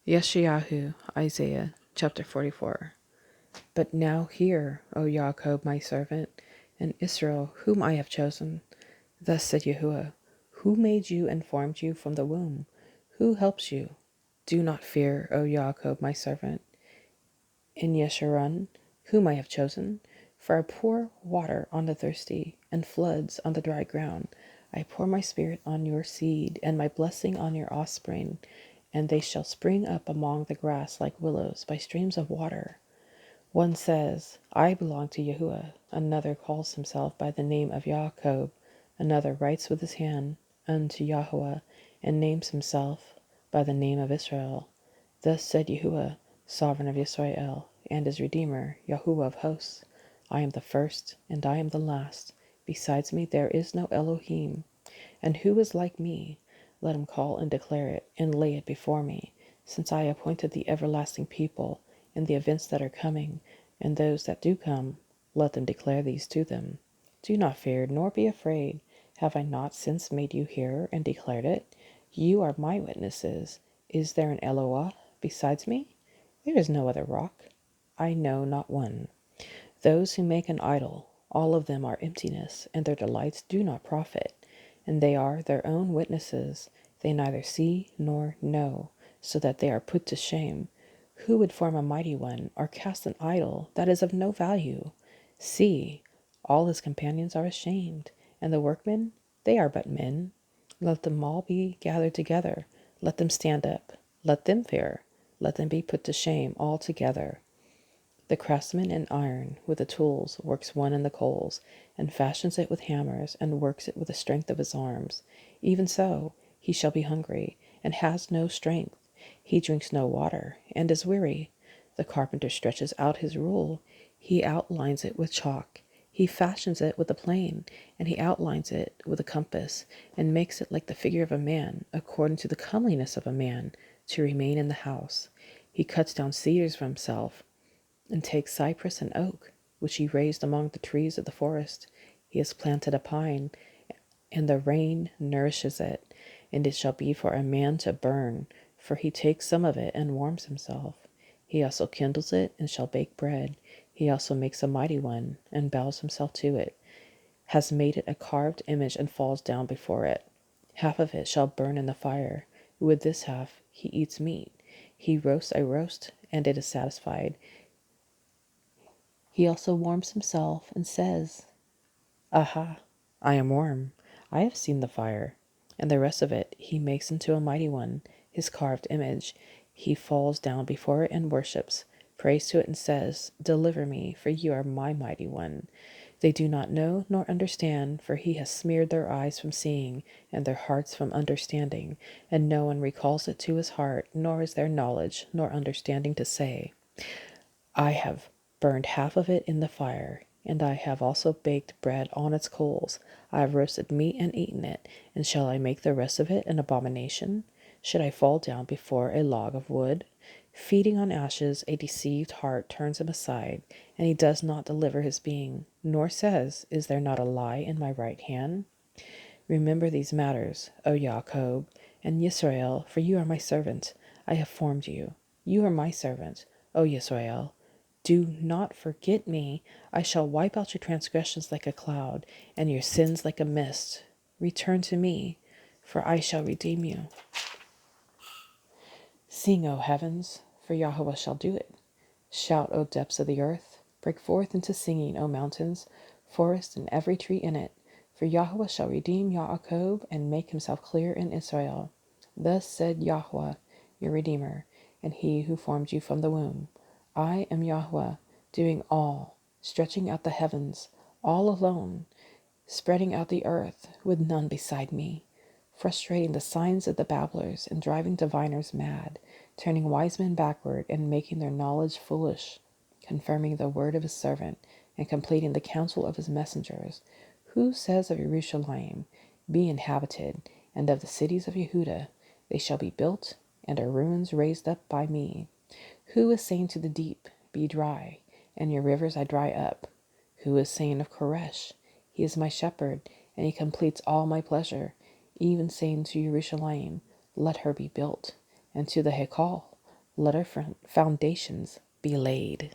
Yeshayahu, Isaiah, chapter 44. But now hear, O Jacob my servant, and Israel whom I have chosen. Thus said Yahuwah, who made you and formed you from the womb? Who helps you? Do not fear, O Jacob my servant, and Yeshurun, whom I have chosen. For I pour water on the thirsty, and floods on the dry ground. I pour my spirit on your seed, and my blessing on your offspring, and they shall spring up among the grass like willows by streams of water. One says, I belong to Yahuwah. Another calls himself by the name of Jacob. Another writes with his hand unto Yahuwah, and names himself by the name of Israel. Thus said Yahuwah, sovereign of Israel, and his Redeemer, Yahuwah of hosts. I am the first, and I am the last. Besides me there is no Elohim. And who is like me? Let him call and declare it, and lay it before me, since I appointed the everlasting people, and the events that are coming, and those that do come. Let them declare these to them. Do not fear, nor be afraid. Have I not since made you hear and declared it? You are my witnesses. Is there an Eloah besides me? There is no other rock. I know not one. Those who make an idol, all of them are emptiness, and their delights do not profit. And they are their own witnesses. They neither see nor know, so that they are put to shame. Who would form a mighty one, or cast an idol that is of no value? See, all his companions are ashamed, and the workmen, they are but men. Let them all be gathered together. Let them stand up. Let them fear. Let them be put to shame altogether. The craftsman in iron with the tools works one in the coals, and fashions it with hammers, and works it with the strength of his arms. Even so, he shall be hungry, and has no strength. He drinks no water, and is weary. The carpenter stretches out his rule. He outlines it with chalk. He fashions it with a plane, and he outlines it with a compass, and makes it like the figure of a man, according to the comeliness of a man, to remain in the house. He cuts down cedars for himself, and takes cypress and oak, which he raised among the trees of the forest. He has planted a pine, and the rain nourishes it, and it shall be for a man to burn, for he takes some of it and warms himself. He also kindles it and shall bake bread. He also makes a mighty one, and bows himself to it, has made it a carved image, and falls down before it. Half of it shall burn in the fire. With this half he eats meat. He roasts a roast, and it is satisfied. He also warms himself and says, Aha, I am warm. I have seen the fire. And the rest of it he makes into a mighty one, his carved image. He falls down before it and worships, prays to it and says, Deliver me, for you are my mighty one. They do not know nor understand, for he has smeared their eyes from seeing, and their hearts from understanding. And no one recalls it to his heart, nor is there knowledge nor understanding to say, I have burned half of it in the fire, and I have also baked bread on its coals. I have roasted meat and eaten it, and shall I make the rest of it an abomination? Should I fall down before a log of wood? Feeding on ashes, a deceived heart turns him aside, and he does not deliver his being, nor says, Is there not a lie in my right hand? Remember these matters, O Jacob, and Yisrael, for you are my servant. I have formed you. You are my servant, O Yisrael. Do not forget me. I shall wipe out your transgressions like a cloud, and your sins like a mist. Return to me, for I shall redeem you. Sing, O heavens, for Yahweh shall do it. Shout, O depths of the earth. Break forth into singing, O mountains, forest, and every tree in it. For Yahweh shall redeem Yaakov and make himself clear in Israel. Thus said Yahweh, your Redeemer, and he who formed you from the womb. I am Yahweh, doing all, stretching out the heavens, all alone, spreading out the earth with none beside me, frustrating the signs of the babblers and driving diviners mad, turning wise men backward and making their knowledge foolish, confirming the word of his servant and completing the counsel of his messengers. Who says of Jerusalem, Be inhabited, and of the cities of Yehuda, They shall be built, and her ruins raised up by me? Who is saying to the deep, Be dry, and your rivers I dry up? Who is saying of Koresh, He is my shepherd, and he completes all my pleasure, even saying to Jerusalem, Let her be built, and to the Hekal, let our foundations be laid.